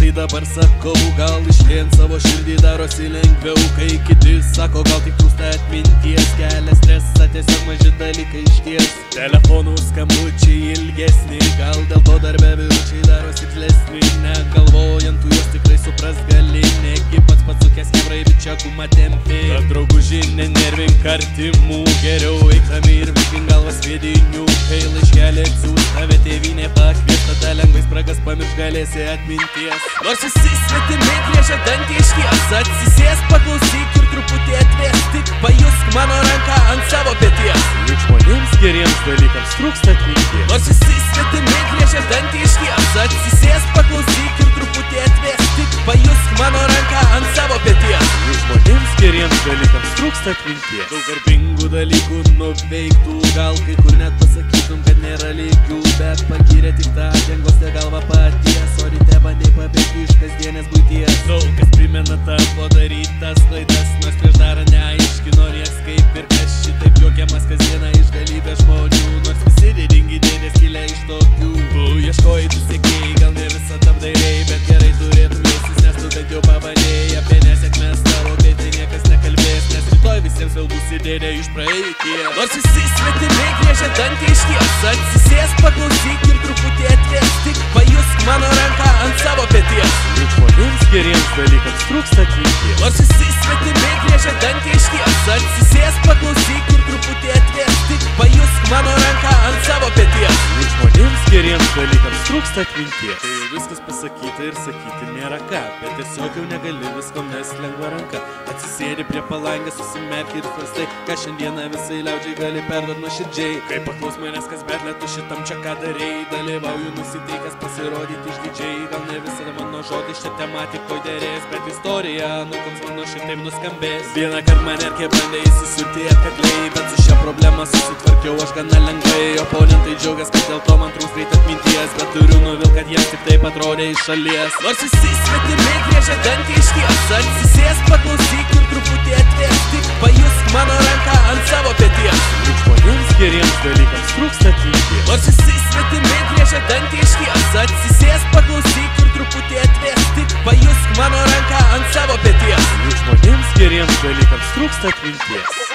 tai dabar sakau, gal išlien savo širdį darosi lengviau, kai kiti sako, gal tik trūksta atminties, kelia stresą tiesiog maži dalykai išties. Telefonų skambučiai ilgesni, gal dėl to darbe vyručiai darosi tlesni, negalvojant tu juos tikrai supras gali, negi pats sukęs kebrai bičia gumą tempi. Tad drauguži nenervink artimų, geriau eiktami ir vilkink galvas sviedinių, kai laiškelį atsiųs tave tėvynė pakvies, tada lengvai spragas pamirš galėsi atminties. Nors visi svetimi griežia dantį išties, atsisės, paklausyk ir truputį atvės, tik pajusk mano ranką ant savo peties. Juk žmonėms geriems dalykams trūksta atminties. Nors visi svetimi griežia dantį išties, atsisės, paklausyk ir truputį atvės, tik pajusk mano ranką ant savo peties. Juk žmonėms geriems dalykams trūksta atminties. Daug garbingų dalykų nuveiktų, gal kai kur net pasakytum, kad nėra lygių, bet pagyrė tik tą dengostę galvą paties, o ryte bandai pabėgti iš kasdienės buities. Daug kas primena tavo darytas klaidas, nors prieš darant neaiškino nieks kaip ir kas šitaip juokiamas kasdieną iš galybės žmonių, nors visi didingi dėdės kilę iš tokių. Tu ieškojai, tu siekėjai, gal ne visą apdairiai, bet gerai turėtum jaustis, nes tu bent jau pabandėjai apie nesėkmės tavo, kai tai niekas nekalbės, nes rytoj visiems vėl būsi dėdė iš praeities. Nors visi svetimi griežia dantį išties, atsisės, paklausyk ir truputį atvės, tik pajusk mano ranką ant savo peties. Juk žmonėms geriems dalykams trūksta atminties. Nors visi svetimi griežia dantį išties, atsisės, paklausyk ir truputį atvės, tik pajusk mano ranką ant savo peties. Juk žmonėms geriems dalykams trūksta atminties. Tai jau viskas pasakyta ir sakyti nėra ką, bet tiesiog jau negali visko mest lengva ranka. Atsisėdi prie palangės, susimerki ir svarstai, ką šiandieną visai liaudžiai gali perduot nuoširdžiai. Kai paklaus manęs kas betle, tu šitam čia ką darei, dalyvauju nusiteikęs pasirodyti išdidžiai. Gal ne visada mano žodis čia tematikoje dėrės, bet istorija anūkams mano šitaip nuskambės. Vieną kart manerkė bandė įsisiurti atkakliai, bet su šia problema susitvarkiau aš gana lengvai. Oponentai džiaugias, kad dėl to man trūks greit atminties, bet turiu nuvilt, kad jiems tik taip atrodė iš šalies. Nors visi svetimi griežia dantį išties, atsisės, paklausyk ir truputį atvės, tik pajusk mano ranką ant savo peties. Juk žmonėms geriems dalykams trūksta atminties. Nors visi svetimi griežia dantį išties, atsisės, paklausyk ir truputį atvės, tik pajusk mano ranką ant savo peties. Juk žmonėms geriems dalykams trūksta atminties.